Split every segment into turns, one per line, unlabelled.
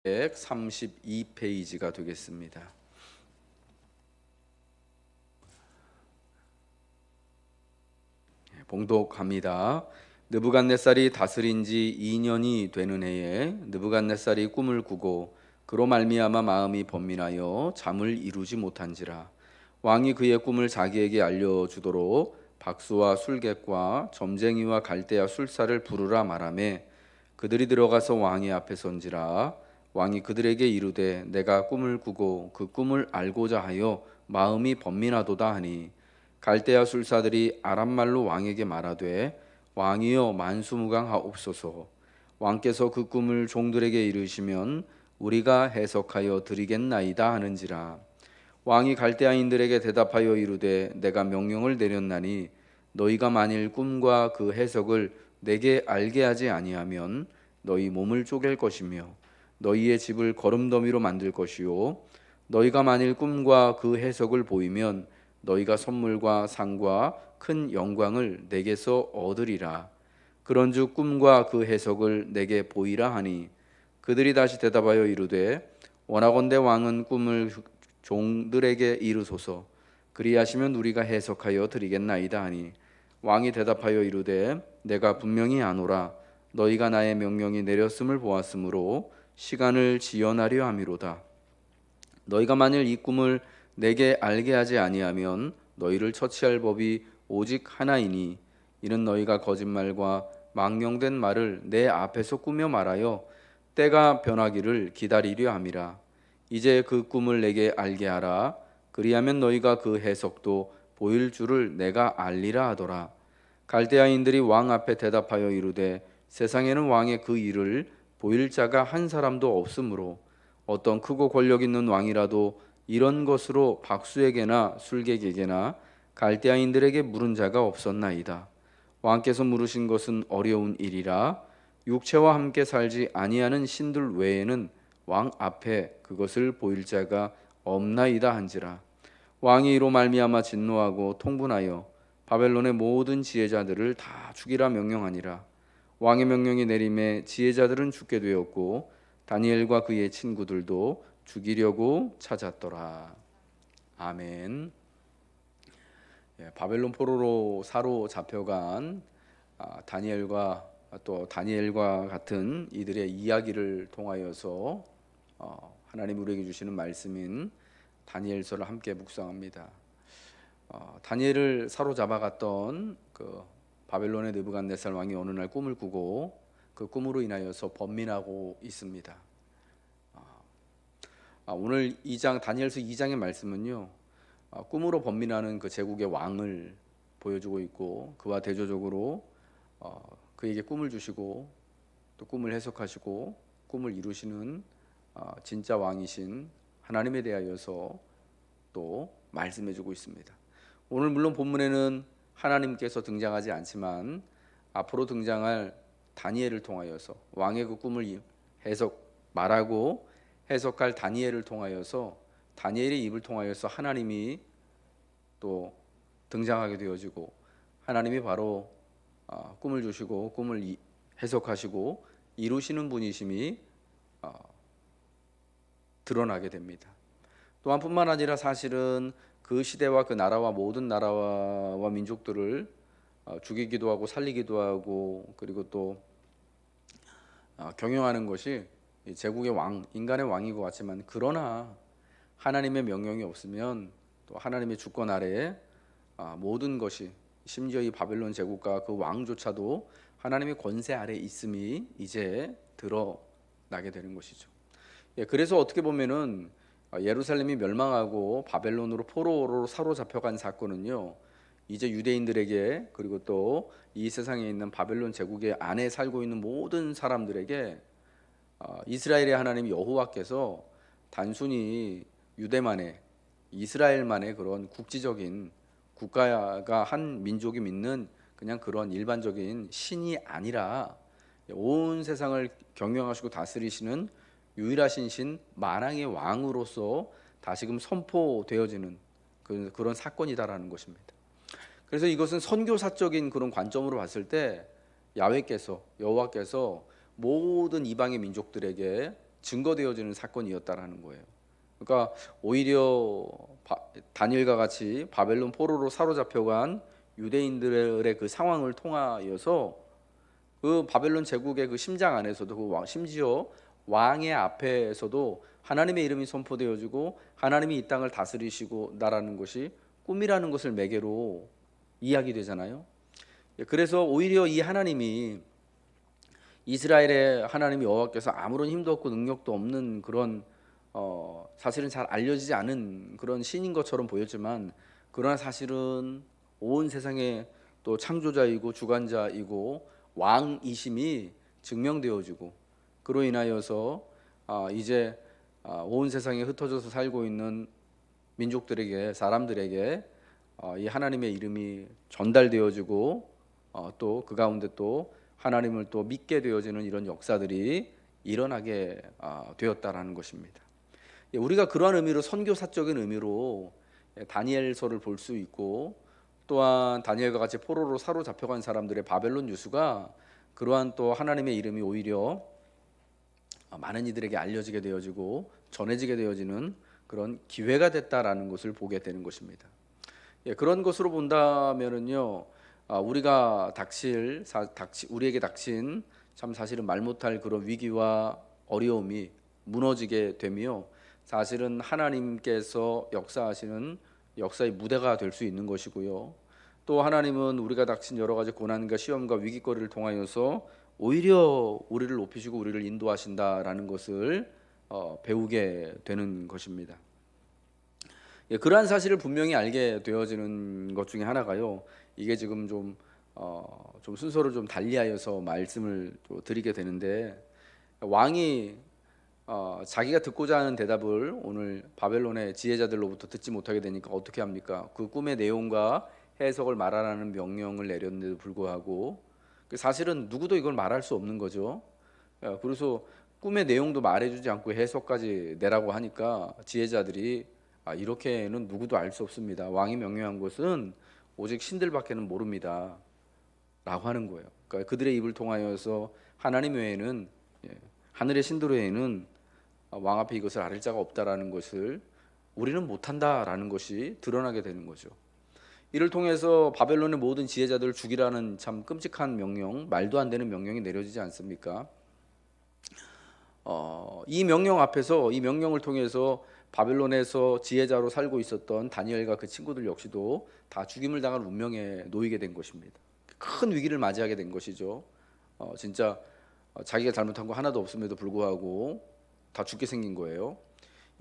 132페이지가 되겠습니다. 봉독합니다. 느부갓네살이 다스린 지 2년이 되는 해에 느부갓네살이 꿈을 꾸고 그로 말미암아 마음이 번민하여 잠을 이루지 못한지라. 왕이 그의 꿈을 자기에게 알려주도록 박수와 술객과 점쟁이와 갈대아 술사를 부르라 말하매 그들이 들어가서 왕의 앞에 선지라. 왕이 그들에게 이르되 내가 꿈을 꾸고 그 꿈을 알고자 하여 마음이 번민하도다 하니 갈대아 술사들이 아람말로 왕에게 말하되 왕이여 만수무강하옵소서. 왕께서 그 꿈을 종들에게 이르시면 우리가 해석하여 드리겠나이다 하는지라. 왕이 갈대아인들에게 대답하여 이르되 내가 명령을 내렸나니 너희가 만일 꿈과 그 해석을 내게 알게 하지 아니하면 너희 몸을 쪼갤 것이며 너희의 집을 거름더미로 만들 것이요 너희가 만일 꿈과 그 해석을 보이면 너희가 선물과 상과 큰 영광을 내게서 얻으리라. 그런즉 꿈과 그 해석을 내게 보이라 하니 그들이 다시 대답하여 이르되 원하건대 왕은 꿈을 종들에게 이르소서. 그리하시면 우리가 해석하여 드리겠나이다 하니 왕이 대답하여 이르되 내가 분명히 아노라. 너희가 나의 명령이 내렸음을 보았으므로 시간을 지연하려 함이로다. 너희가 만일 이 꿈을 내게 알게 하지 아니하면 너희를 처치할 법이 오직 하나이니 이는 너희가 거짓말과 망령된 말을 내 앞에서 꾸며 말하여 때가 변하기를 기다리려 함이라. 이제 그 꿈을 내게 알게 하라. 그리하면 너희가 그 해석도 보일 줄을 내가 알리라 하더라. 갈대아인들이 왕 앞에 대답하여 이르되 세상에는 왕의 그 일을 보일 자가 한 사람도 없으므로 어떤 크고 권력 있는 왕이라도 이런 것으로 박수에게나 술객에게나 갈대아인들에게 물은 자가 없었나이다. 왕께서 물으신 것은 어려운 일이라 육체와 함께 살지 아니하는 신들 외에는 왕 앞에 그것을 보일 자가 없나이다 한지라. 왕이 이로 말미암아 진노하고 통분하여 바벨론의 모든 지혜자들을 다 죽이라 명령하니라. 왕의 명령이 내림에 지혜자들은 죽게 되었고 다니엘과 그의 친구들도 죽이려고 찾았더라. 아멘. 바벨론 포로로 사로잡혀간 다니엘과 또 다니엘과 같은 이들의 이야기를 통하여서 하나님 우리에게 주시는 말씀인 다니엘서를 함께 묵상합니다. 다니엘을 사로잡아갔던 그 바벨론의 느부갓네살 왕이 어느 날 꿈을 꾸고 그 꿈으로 인하여서 번민하고 있습니다. 오늘 2장 다니엘서 2장의 말씀은요, 꿈으로 번민하는 그 제국의 왕을 보여주고 있고 그와 대조적으로 그에게 꿈을 주시고 또 꿈을 해석하시고 꿈을 이루시는 진짜 왕이신 하나님에 대하여서 또 말씀해주고 있습니다. 오늘 물론 본문에는 하나님께서 등장하지 않지만 앞으로 등장할 다니엘을 통하여서 왕의 그 꿈을 말하고 해석할 다니엘을 통하여서 다니엘의 입을 통하여서 하나님이 또 등장하게 되어지고 하나님이 바로 꿈을 주시고 꿈을 해석하시고 이루시는 분이심이 드러나게 됩니다. 또한 뿐만 아니라 사실은 그 시대와 그 나라와 모든 나라와 민족들을 죽이기도 하고 살리기도 하고 그리고 또 경영하는 것이 제국의 왕, 인간의 왕인 것 같지만 그러나 하나님의 명령이 없으면 또 하나님의 주권 아래에 모든 것이 심지어 이 바벨론 제국과 그 왕조차도 하나님의 권세 아래에 있음이 이제 드러나게 되는 것이죠. 그래서 어떻게 보면은 예루살렘이 멸망하고 바벨론으로 포로로 사로잡혀간 사건은요, 이제 유대인들에게 그리고 또 이 세상에 있는 바벨론 제국의 안에 살고 있는 모든 사람들에게 이스라엘의 하나님 여호와께서 단순히 유대만의 이스라엘만의 그런 국지적인 국가가 한 민족이 믿는 그냥 그런 일반적인 신이 아니라 온 세상을 경영하시고 다스리시는 유일하신 신 만왕의 왕으로서 다시금 선포되어지는 그런 사건이다라는 것입니다. 그래서 이것은 선교사적인 그런 관점으로 봤을 때 여호와께서 모든 이방의 민족들에게 증거되어지는 사건이었다라는 거예요. 그러니까 오히려 다니엘과 같이 바벨론 포로로 사로잡혀간 유대인들의 그 상황을 통하여서 그 바벨론 제국의 그 심장 안에서도 심지어 왕의 앞에서도 하나님의 이름이 선포되어지고 하나님이 이 땅을 다스리시고 나라는 것이 꿈이라는 것을 매개로 이야기되잖아요. 그래서 오히려 이 하나님이 이스라엘의 하나님이 여호와께서 아무런 힘도 없고 능력도 없는 그런 사실은 잘 알려지지 않은 그런 신인 것처럼 보였지만, 그러나 사실은 온 세상의 또 창조자이고 주관자이고 왕이심이 증명되어지고, 그로 인하여서 이제 온 세상에 흩어져서 살고 있는 민족들에게, 사람들에게 이 하나님의 이름이 전달되어지고 또 그 가운데 또 하나님을 또 믿게 되어지는 이런 역사들이 일어나게 되었다라는 것입니다. 우리가 그러한 의미로 선교사적인 의미로 다니엘서를 볼 수 있고, 또한 다니엘과 같이 포로로 사로잡혀간 사람들의 바벨론 유수가 그러한 또 하나님의 이름이 오히려 많은 이들에게 알려지게 되어지고 전해지게 되어지는 그런 기회가 됐다라는 것을 보게 되는 것입니다. 그런 것으로 본다면은요, 우리가 우리에게 닥친 참 사실은 말 못할 그런 위기와 어려움이 무너지게 되며, 사실은 하나님께서 역사하시는 역사의 무대가 될 수 있는 것이고요. 또 하나님은 우리가 닥친 여러 가지 고난과 시험과 위기거리를 통하여서 오히려 우리를 높이시고 우리를 인도하신다라는 것을 배우게 되는 것입니다. 그러한 사실을 분명히 알게 되어지는 것 중에 하나가요, 이게 지금 좀 순서를 좀 달리하여서 말씀을 또 드리게 되는데, 왕이 자기가 듣고자 하는 대답을 오늘 바벨론의 지혜자들로부터 듣지 못하게 되니까 어떻게 합니까? 그 꿈의 내용과 해석을 말하라는 명령을 내렸는데도 불구하고 사실은 누구도 이걸 말할 수 없는 거죠. 그래서 꿈의 내용도 말해주지 않고 해석까지 내라고 하니까 지혜자들이 이렇게는 누구도 알 수 없습니다. 왕이 명령한 것은 오직 신들밖에는 모릅니다 라고 하는 거예요. 그러니까 그들의 입을 통하여서 하나님 외에는, 하늘의 신들 외에는 왕 앞에 이것을 아를 자가 없다라는 것을 우리는 못한다라는 것이 드러나게 되는 거죠. 이를 통해서 바벨론의 모든 지혜자들을 죽이라는 참 끔찍한 명령, 말도 안 되는 명령이 내려지지 않습니까? 이 명령 앞에서, 이 명령을 통해서 바벨론에서 지혜자로 살고 있었던 다니엘과 그 친구들 역시도 다 죽임을 당할 운명에 놓이게 된 것입니다. 큰 위기를 맞이하게 된 것이죠. 진짜 자기가 잘못한 거 하나도 없음에도 불구하고 다 죽게 생긴 거예요.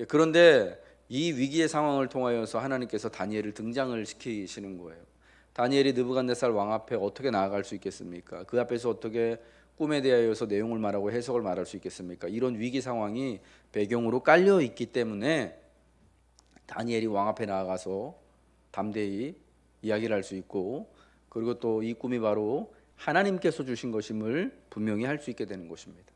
그런데 이 위기의 상황을 통하여서 하나님께서 다니엘을 등장을 시키시는 거예요. 다니엘이 느부갓네살 왕 앞에 어떻게 나아갈 수 있겠습니까? 그 앞에서 어떻게 꿈에 대하여서 내용을 말하고 해석을 말할 수 있겠습니까? 이런 위기 상황이 배경으로 깔려 있기 때문에 다니엘이 왕 앞에 나아가서 담대히 이야기를 할 수 있고, 그리고 또 이 꿈이 바로 하나님께서 주신 것임을 분명히 할 수 있게 되는 것입니다.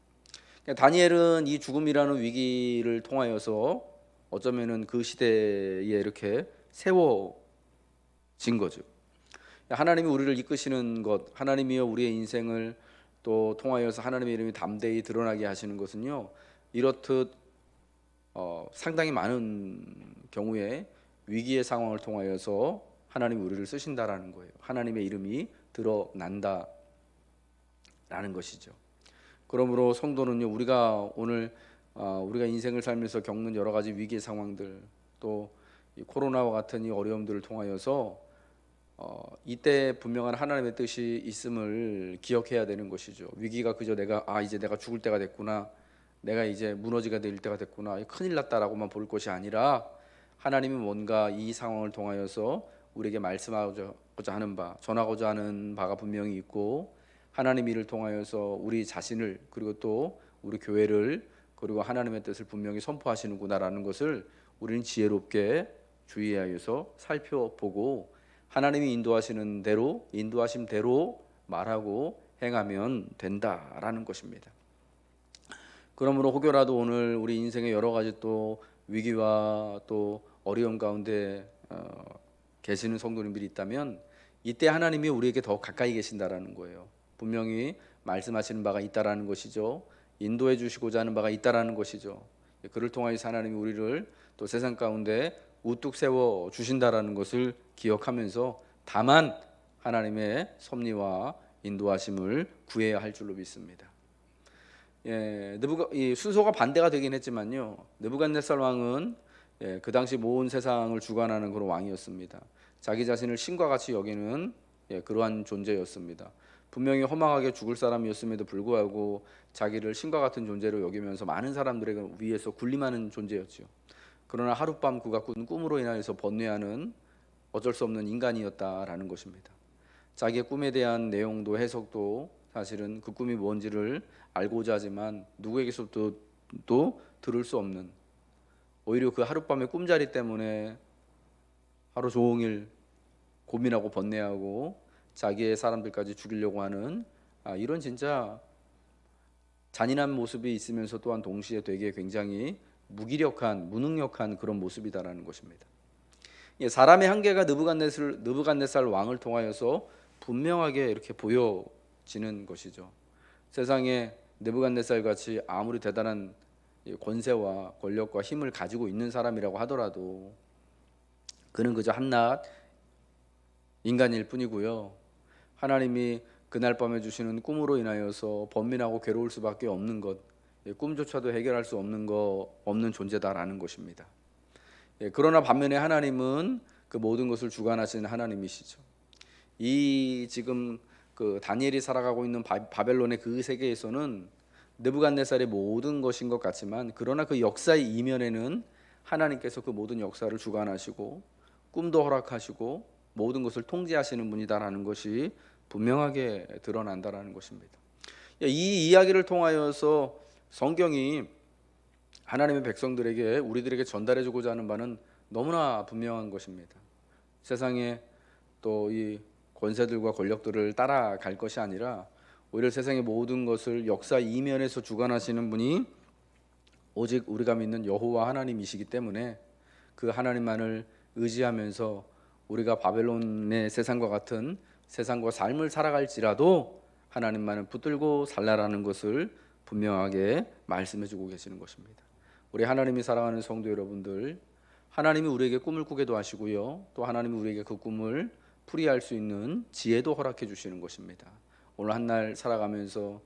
다니엘은 이 죽음이라는 위기를 통하여서 어쩌면은 그 시대에 이렇게 세워진 거죠. 하나님이 우리를 이끄시는 것, 하나님이여 우리의 인생을 또 통하여서 하나님의 이름이 담대히 드러나게 하시는 것은요, 이렇듯 상당히 많은 경우에 위기의 상황을 통하여서 하나님이 우리를 쓰신다라는 거예요. 하나님의 이름이 드러난다라는 것이죠. 그러므로 성도는요, 우리가 오늘 우리가 인생을 살면서 겪는 여러 가지 위기의 상황들, 또 이 코로나와 같은 이 어려움들을 통하여서 이때 분명한 하나님의 뜻이 있음을 기억해야 되는 것이죠. 위기가 그저 이제 내가 죽을 때가 됐구나, 내가 이제 무너지게 될 때가 됐구나, 큰일 났다라고만 볼 것이 아니라, 하나님이 뭔가 이 상황을 통하여서 우리에게 말씀하고자 하는 바, 전하고자 하는 바가 분명히 있고, 하나님 이를 통하여서 우리 자신을, 그리고 또 우리 교회를, 그리고 하나님의 뜻을 분명히 선포하시는구나라는 것을 우리는 지혜롭게 주의하여서 살펴보고, 하나님이 인도하시는 대로, 인도하심 대로 말하고 행하면 된다라는 것입니다. 그러므로 혹여라도 오늘 우리 인생의 여러 가지 또 위기와 또 어려움 가운데 계시는 성도님들이 있다면, 이때 하나님이 우리에게 더 가까이 계신다라는 거예요. 분명히 말씀하시는 바가 있다라는 것이죠. 인도해 주시고자 하는 바가 있다라는 것이죠. 그를 통하여서 하나님이 우리를 또 세상 가운데 우뚝 세워 주신다라는 것을 기억하면서 다만 하나님의 섭리와 인도하심을 구해야 할 줄로 믿습니다. 이 순서가 반대가 되긴 했지만요. 느부갓네살 왕은 그 당시 모든 세상을 주관하는 그런 왕이었습니다. 자기 자신을 신과 같이 여기는 그러한 존재였습니다. 분명히 허망하게 죽을 사람이었음에도 불구하고 자기를 신과 같은 존재로 여기면서 많은 사람들에게 위해서 군림하는 존재였죠. 그러나 하룻밤 그가 꾼 꿈으로 인하여서 번뇌하는 어쩔 수 없는 인간이었다라는 것입니다. 자기의 꿈에 대한 내용도 해석도 사실은 그 꿈이 뭔지를 알고자 하지만 누구에게서도 들을 수 없는, 오히려 그 하룻밤의 꿈자리 때문에 하루 종일 고민하고 번뇌하고 자기의 사람들까지 죽이려고 하는 이런 진짜 잔인한 모습이 있으면서 또한 동시에 되게 굉장히 무기력한, 무능력한 그런 모습이다라는 것입니다. 사람의 한계가 느부갓네살 왕을 통하여서 분명하게 이렇게 보여지는 것이죠. 세상에 느부갓네살 같이 아무리 대단한 권세와 권력과 힘을 가지고 있는 사람이라고 하더라도 그는 그저 한낱 인간일 뿐이고요. 하나님이 그날 밤에 주시는 꿈으로 인하여서 번민하고 괴로울 수밖에 없는 것, 꿈조차도 해결할 수 없는 존재다라는 것입니다. 그러나 반면에 하나님은 그 모든 것을 주관하시는 하나님이시죠. 이 지금 그 다니엘이 살아가고 있는 바벨론의 그 세계에서는 느부갓네살의 모든 것인 것 같지만, 그러나 그 역사의 이면에는 하나님께서 그 모든 역사를 주관하시고 꿈도 허락하시고 모든 것을 통제하시는 분이다라는 것이 분명하게 드러난다라는 것입니다. 이 이야기를 통하여서 성경이 하나님의 백성들에게, 우리들에게 전달해주고자 하는 바는 너무나 분명한 것입니다. 세상에 또 이 권세들과 권력들을 따라갈 것이 아니라 오히려 세상의 모든 것을 역사 이면에서 주관하시는 분이 오직 우리가 믿는 여호와 하나님이시기 때문에 그 하나님만을 의지하면서 우리가 바벨론의 세상과 같은 세상과 삶을 살아갈지라도 하나님만을 붙들고 살라라는 것을 분명하게 말씀해주고 계시는 것입니다. 우리 하나님이 사랑하는 성도 여러분들, 하나님이 우리에게 꿈을 꾸게도 하시고요, 또 하나님이 우리에게 그 꿈을 풀이할 수 있는 지혜도 허락해 주시는 것입니다. 오늘 한 날 살아가면서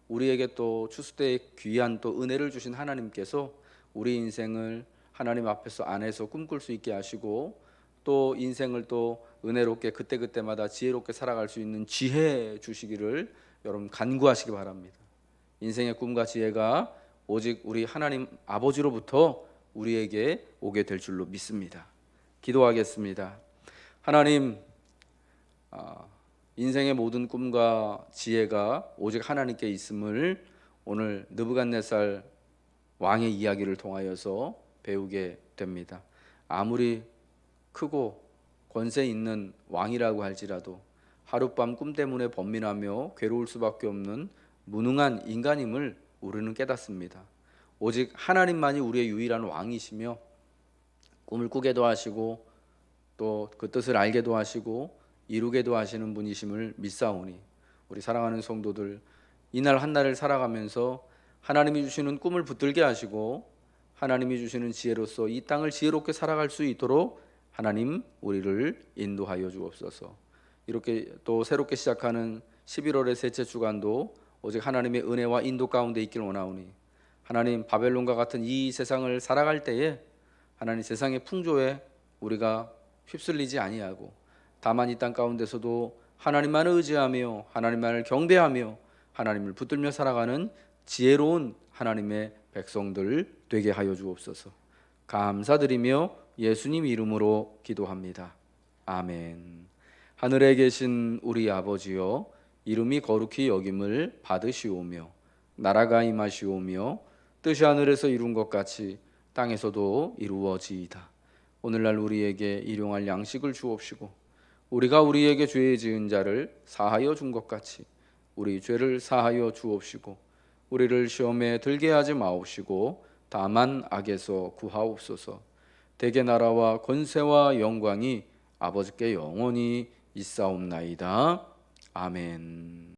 우리에게 또 추수때의 귀한 또 은혜를 주신 하나님께서 우리 인생을 하나님 앞에서 안에서 꿈꿀 수 있게 하시고, 또 인생을 또 은혜롭게 그때그때마다 지혜롭게 살아갈 수 있는 지혜 주시기를 여러분 간구하시기 바랍니다. 인생의 꿈과 지혜가 오직 우리 하나님 아버지로부터 우리에게 오게 될 줄로 믿습니다. 기도하겠습니다. 하나님, 인생의 모든 꿈과 지혜가 오직 하나님께 있음을 오늘 느부갓네살 왕의 이야기를 통하여서 배우게 됩니다. 아무리 크고 권세 있는 왕이라고 할지라도 하룻밤 꿈 때문에 번민하며 괴로울 수밖에 없는 무능한 인간임을 우리는 깨닫습니다. 오직 하나님만이 우리의 유일한 왕이시며 꿈을 꾸게도 하시고 또 그 뜻을 알게도 하시고 이루게도 하시는 분이심을 믿사오니, 우리 사랑하는 성도들, 이날 한날을 살아가면서 하나님이 주시는 꿈을 붙들게 하시고 하나님이 주시는 지혜로서 이 땅을 지혜롭게 살아갈 수 있도록 하나님 우리를 인도하여 주옵소서. 이렇게 또 새롭게 시작하는 11월의 셋째 주간도 오직 하나님의 은혜와 인도 가운데 있길 원하오니, 하나님 바벨론과 같은 이 세상을 살아갈 때에 하나님 세상의 풍조에 우리가 휩쓸리지 아니하고 다만 이 땅 가운데서도 하나님만을 의지하며 하나님만을 경배하며 하나님을 붙들며 살아가는 지혜로운 하나님의 백성들 되게 하여 주옵소서. 감사드리며 예수님 이름으로 기도합니다. 아멘. 하늘에 계신 우리 아버지여, 이름이 거룩히 여김을 받으시오며 나라가 임하시오며 뜻이 하늘에서 이룬 것 같이 땅에서도 이루어지이다. 오늘날 우리에게 일용할 양식을 주옵시고 우리가 우리에게 죄 지은 자를 사하여 준 것 같이 우리 죄를 사하여 주옵시고 우리를 시험에 들게 하지 마옵시고 다만 악에서 구하옵소서. 대개 나라와 권세와 영광이 아버지께 영원히 있사옵나이다. 아멘.